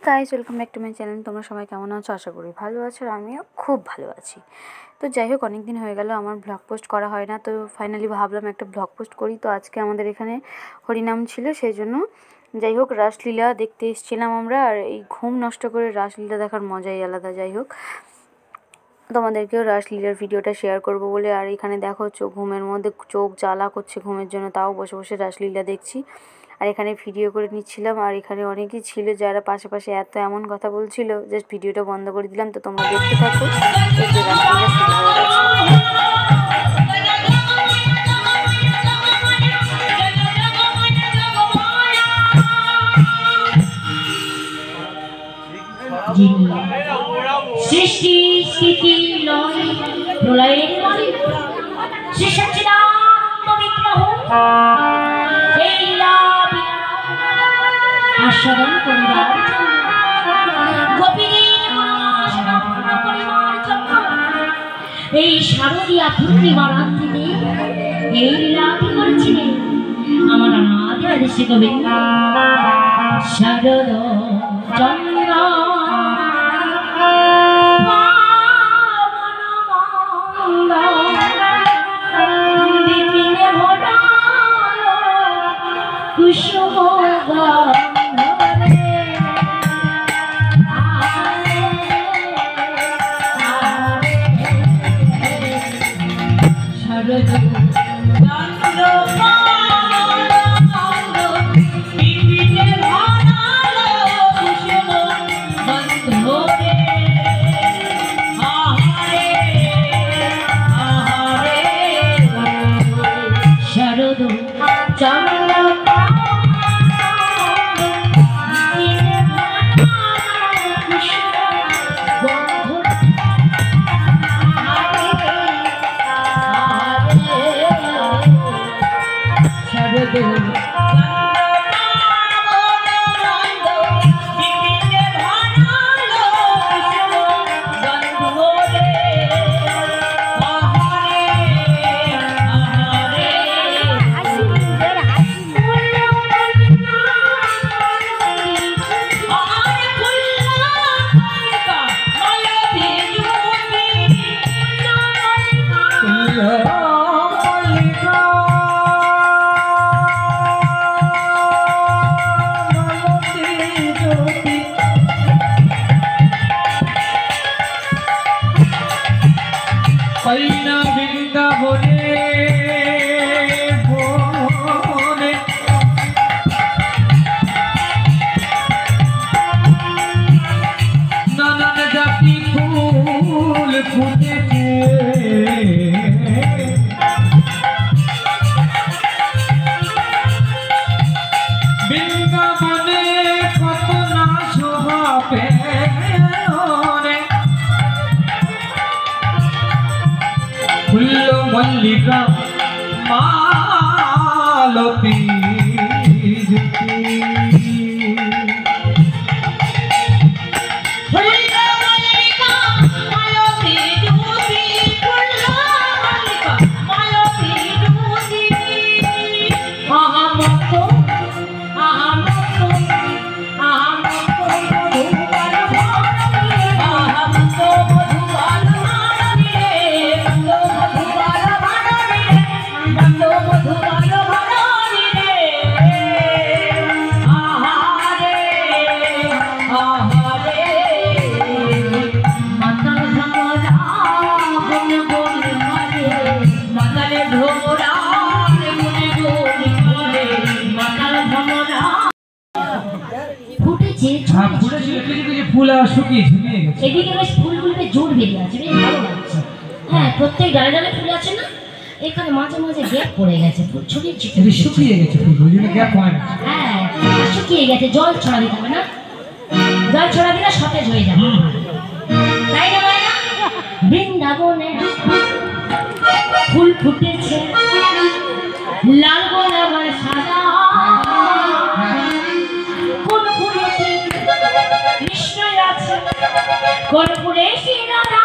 Guys, welcome back to my channel. তোমরা সবাই কেমন আছো? আশা করি ভালো আছো, আর আমিও খুব ভালো আছি। তো যাই হোক, অনেক দিন হয়ে গেল আমার ব্লগ পোস্ট করা হয় না, তো ফাইনালি ভাবলাম একটা ব্লগ পোস্ট করি। তো আজকে আমাদের এখানে হরিনাম ছিল, সেই জন্য যাই হোক রাসলীলা দেখতে এসেছিলাম আমরা। আর এই ঘুম নষ্ট করে রাসলীলা দেখার মজাই আলাদা। যাই হোক, তোমাদেরকেও রাসলীলার ভিডিওটা শেয়ার করব বলে, আর এখানে দেখো ঘুমের মধ্যে চোখ জ্বালা করছে ঘুমের জন্য, তাও বসে বসে রাসলীলা দেখছি। আর এখানে ভিডিও করে নিচ্ছিলাম, আর এখানে অনেকেই ছিল যারা পাশাপাশি এমন কথা বলছিল, জাস্ট ভিডিওটা বন্ধ করে দিলাম। তো তোমরা দেখতে থাকো। এই যে রাসলীলা শুরু হয়ে গেছে। সৃষ্টি স্থিতি লয় প্রলয়ের মনে শ্রী সচ্চিদানন্দ বিগ্রহ এই আস্বাদন করিবার এই শারদীয়া পূর্ণিমা রাত্রিতে এই লীলাটি করেছিলেন আমার অনাদি আদেশে গোবিন্দ শারদ চন্দ্র মল্লিকা মালতী এদিকে বেশ ফুলগুলো জোর বেরিয়ে আছে, বেশ ভালো লাগছে। হ্যাঁ, প্রত্যেক ডালে ডালে ফুল আছে না, এখানে মাঝে মাঝে গ্যাপ পড়ে গেছে, ফুল ছড়িয়ে ছিটিয়ে শুকিয়ে গেছে, গ্যাপ হয় না। হ্যাঁ, শুকিয়ে গেছে, জল ছড়া দিতে হবে না, জল ছড়া দিলে সতেজ হয়ে যাবে, তাই না? ভাই না, বৃন্দাবনে ফুল ফুটেছে, লাল গোলাপ সাদা, কোন ফুলেতে কৃষ্ণ আছে, কোন ফুলে শ্রীরাধা।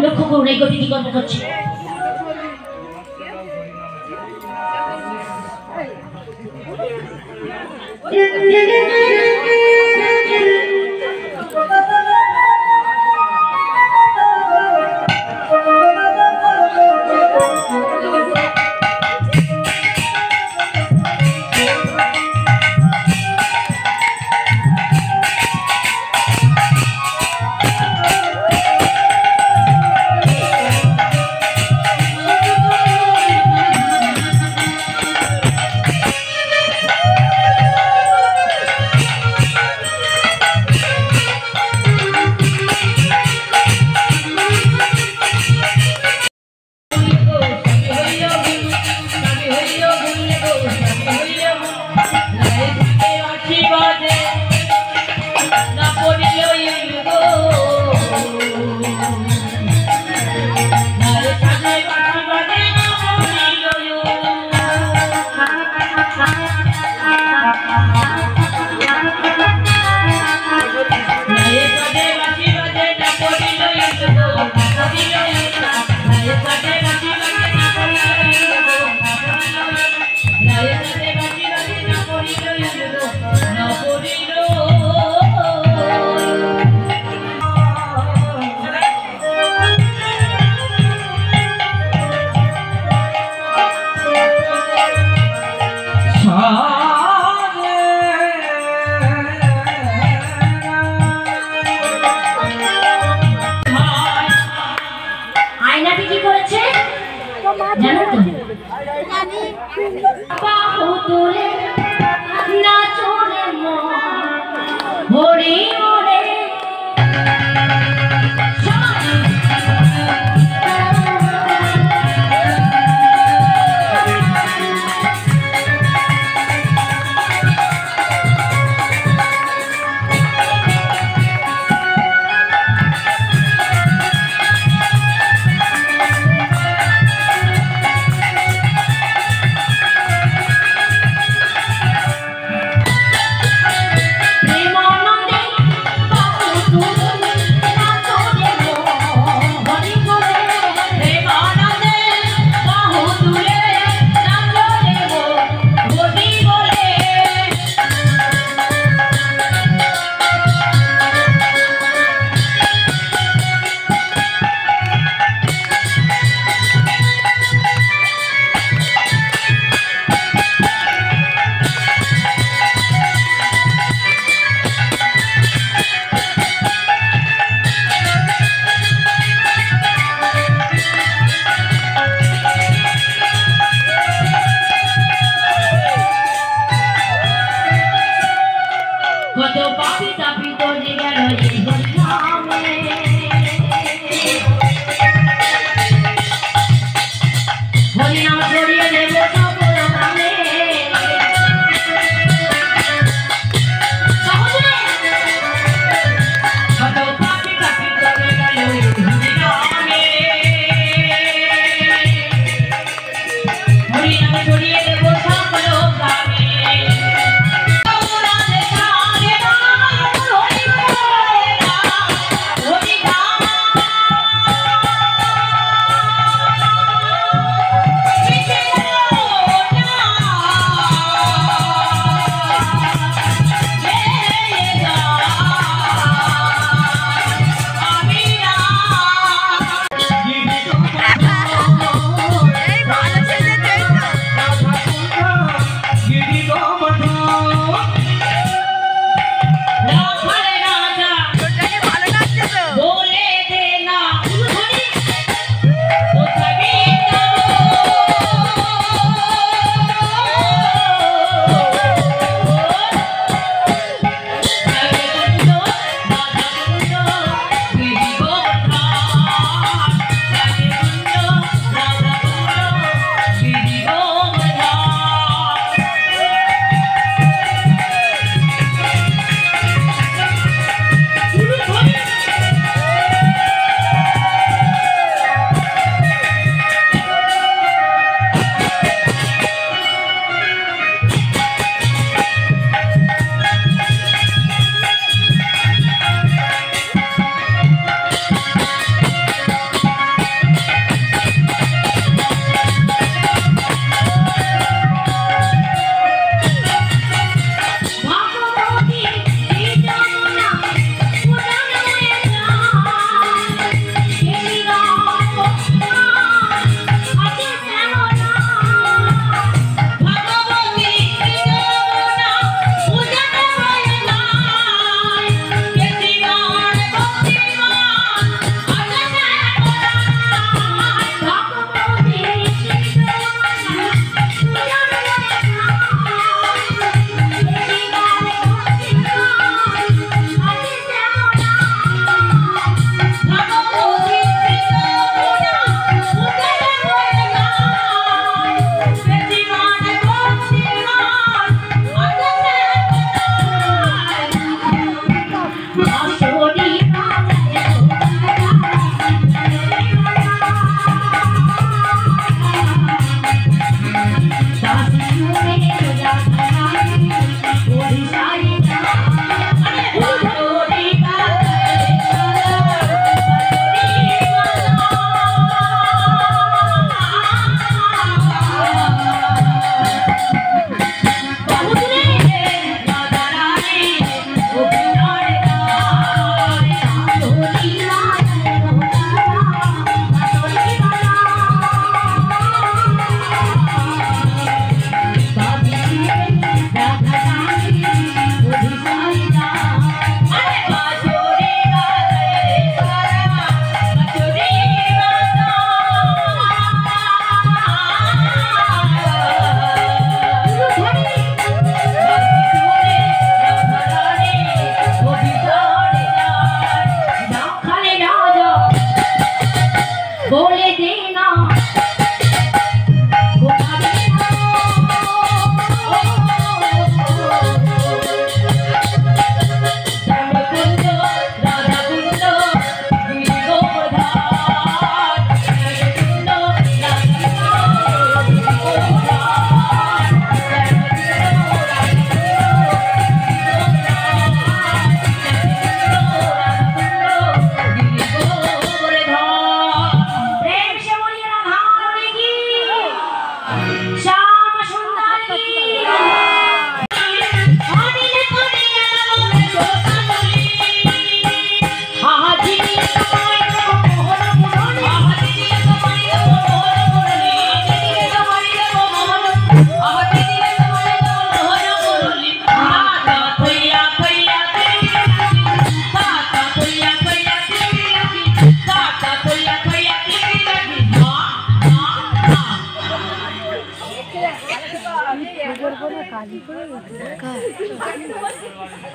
লক্ষ্য করুন এই গতি কি কর্ম করছে। আয়নাটি কি করেছে জানো তো? বাহু তুলে নাচরে মন হরি ওরে কত পাপি তাপি তোরে গেল এই হরিনামে হরিনাম ছড়িয়ে দেব সকল গ্রামে কত পাপি তাপি তোরে গেল এই হরিনামে হরিনাম ছড়িয়ে দেব সকল গ্রামে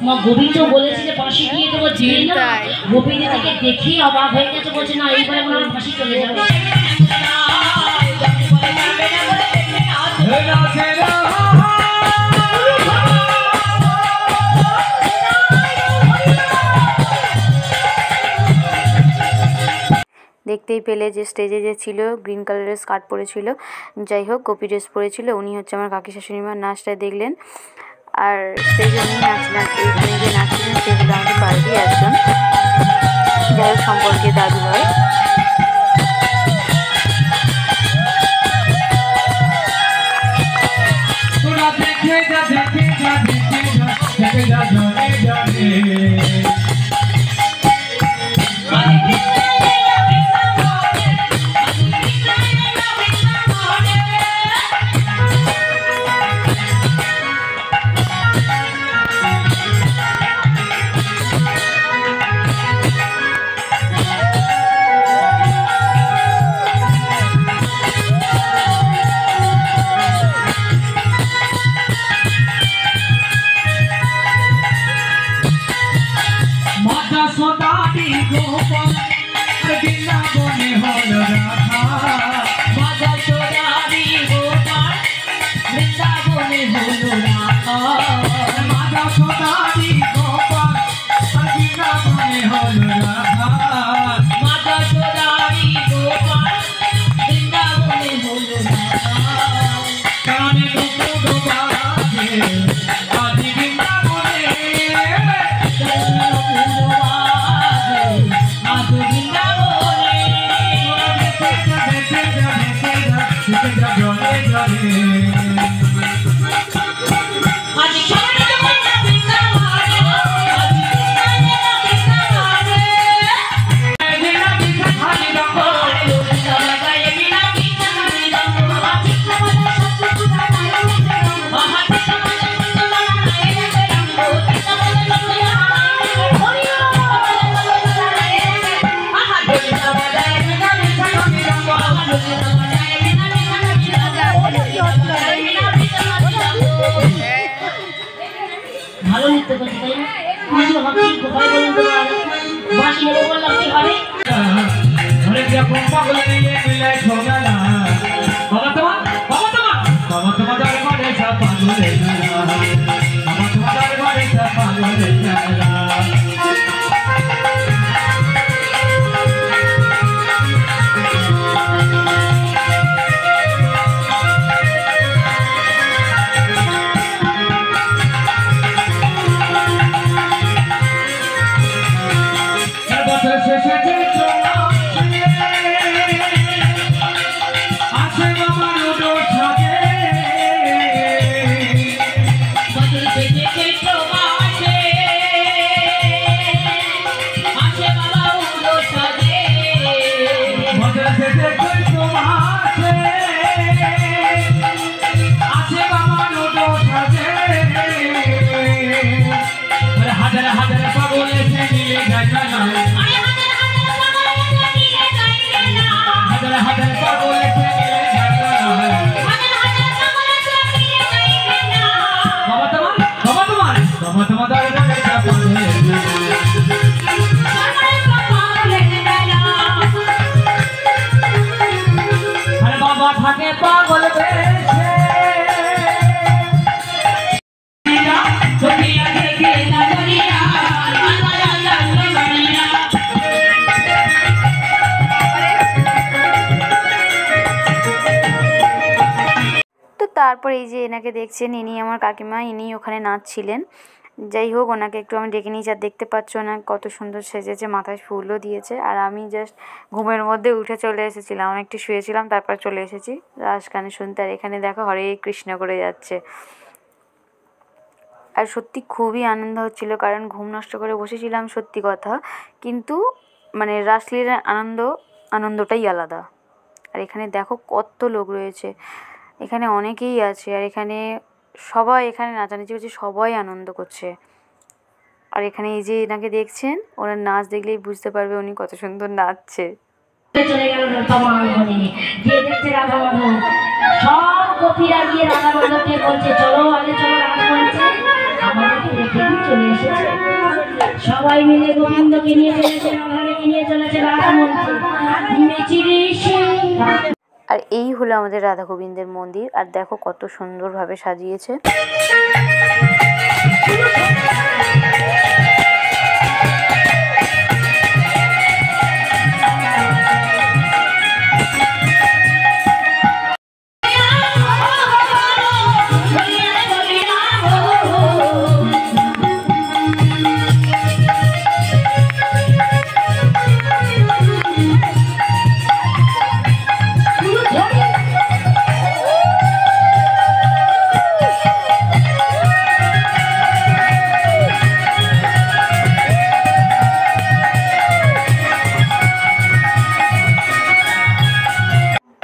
মা গোপী তো বলেছে যে ফাঁসি দিয়ে দেবো, দিয়ে না গোপী দিদিকে দেখি অবাক হয়ে গেছে, বলছে না এইবারে মনে হয় ফাঁসি চলে যাবে। দেখতেই পেলে যে স্টেজে যে ছিল গ্রিন কালারের স্কার্ট পরেছিল, যাই হোক গোপী ড্রেস পরেছিল, উনি হচ্ছে আমার কাকি শাশুড়িমার। নাচটা দেখলেন, আর স্টেজে উনি নাচলেন, এইখানে যে নাচছিলেন সেগুলো আমাদের বাড়িরই একজন, যাই হোক সম্পর্কে দাদু হয়। ভালো নৃত্য করছে তাই না? কিছু ভাবছি কোথায় বলুন তো, বাঁশি নেবো বললাম কি হবে? তারপর এই যে এনাকে দেখছেন, ইনি আমার কাকিমা, ইনি ওখানে নাচছিলেন। যাই হোক ওনাকে একটু আমি ডেকে নিয়েছি। আর দেখতে পাচ্ছ না কত সুন্দর সেজেছে, মাথায় ফুলও দিয়েছে। আর আমি জাস্ট ঘুমের মধ্যে উঠে চলে এসেছিলাম, আমি একটু শুয়েছিলাম, তারপর চলে এসেছি রাস গান শুনতে। আর এখানে দেখো হরে কৃষ্ণ করে যাচ্ছে। আর সত্যি খুবই আনন্দ হচ্ছিলো, কারণ ঘুম নষ্ট করে বসেছিলাম সত্যি কথা, কিন্তু মানে রাসলীলার আনন্দটাই আলাদা। আর এখানে দেখো কত লোক রয়েছে, এখানে অনেকেই আছে। আর এখানে সবাই এখানে নাচানাচি করছে, সবাই আনন্দ করছে। আর এখানে এই যে এনাকে দেখছেন, ওনার নাচ দেখলেই বুঝতে পারবে উনি কত সুন্দর নাচছে। চলে গেল রাধা মাধবনে, যে দেখছে রাধা মাধব, সব গোপীরা গিয়ে রাধা মাধবকে বলছে চলো আগে চলো রাধা বলছে। চলে এসেছে। সবাই মিলে গোবিন্দকে নিয়ে চলেছে, রাধাকে নিয়ে চলেছে রাধা মন্দির। আর এই হলো আমাদের রাধা গোবিন্দের মন্দির। আর দেখো কত সুন্দরভাবে সাজিয়েছে।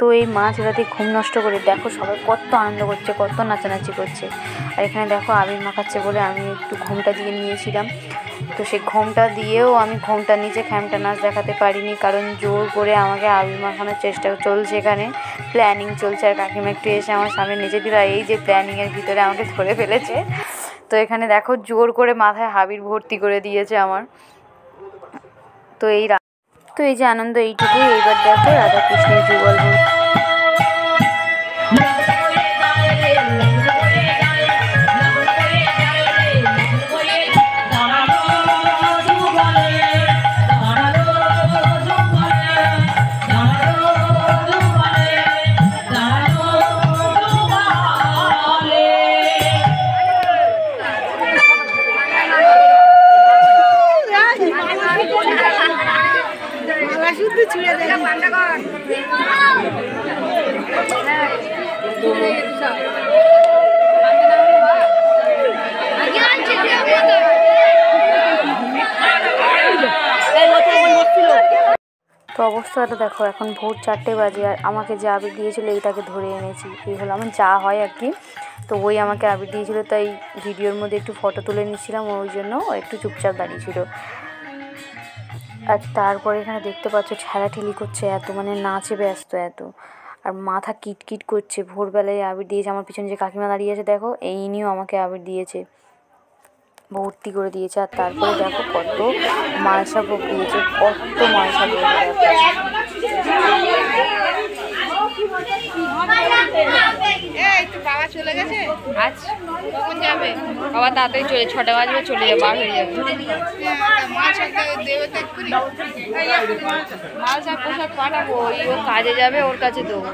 তো এই মাঝ রাতে ঘুম নষ্ট করে দেখো সবাই কত আনন্দ করছে, কত নাচানাচি করছে। আর এখানে দেখো আবির মাখাচ্ছে বলে আমি একটু ঘোমটা দিয়ে নিয়েছিলাম। তো সেই ঘোমটা দিয়েও আমি ঘোমটা নিচে খ্যামটা নাচ দেখাতে পারিনি, কারণ জোর করে আমাকে আবির মাখানোর চেষ্টা চলছে। এখানে প্ল্যানিং চলছে। আর কাকিমা একটু এসে আমার সামনে নেচে দিল। এই যে প্ল্যানিংয়ের ভিতরে আমাকে ধরে ফেলেছে। তো এখানে দেখো জোর করে মাথায় হাবির ভর্তি করে দিয়েছে আমার। তো এই যে আনন্দ এইটুকুই। এইবার দেখো রাধাকৃষ্ণের যুগল। তো অবস্থাটা দেখো, এখন ভোর 4টে বাজে। আর আমাকে যে আবির দিয়েছিল এইটাকে ধরে এনেছি। এই হলো আমার যা হয় আর কি। তো ওই আমাকে আবির দিয়েছিল, তাই ভিডিওর মধ্যে একটু ফটো তুলে নিচ্ছিলাম। ওই জন্য ও একটু চুপচাপ দাঁড়িয়েছিল। আর তারপরে এখানে দেখতে পাচ্ছ ঠেলাঠেলি করছে এত, মানে নাচে ব্যস্ত এত। আর মাথা কিটকিট করছে। ভোরবেলায় আবির দিয়েছে। আমার পিছনে যে কাকিমা দাঁড়িয়ে আছে দেখো, এই নিয়েও আমাকে আবির দিয়েছে, ভর্তি করে দিয়েছে। আর তারপরে দেখো কত মালসা ভোগ দিয়েছে, কত মালসা ভোগ। বাবা চলে গেছে আজ, কখন যাবে? বাবা তাড়াতাড়ি চলে, 6টা বাজবে, চলে যাবে, বার হয়ে যাবে। মাল সব প্রসাদ পাঠাবো, ও কাজে যাবে, ওর কাছে দেবো।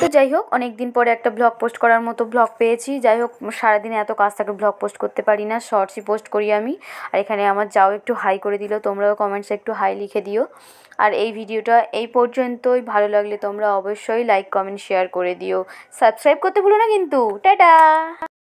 তো যাই হোক, অনেক দিন পরে একটা ব্লগ পোস্ট করার মতো ব্লগ পেয়েছি। যাই হোক, সারাদিনে এত কাজ থাকে ব্লগ পোস্ট করতে পারি না, শর্টসই পোস্ট করি আমি। আর এখানে আমার যাও একটু হাই করে দিল, তোমরাও কমেন্টসে একটু হাই লিখে দিও। আর এই ভিডিওটা এই পর্যন্তই। ভালো লাগলে তোমরা অবশ্যই লাইক কমেন্ট শেয়ার করে দিও। সাবস্ক্রাইব করতে ভুলো না কিন্তু। টাটা।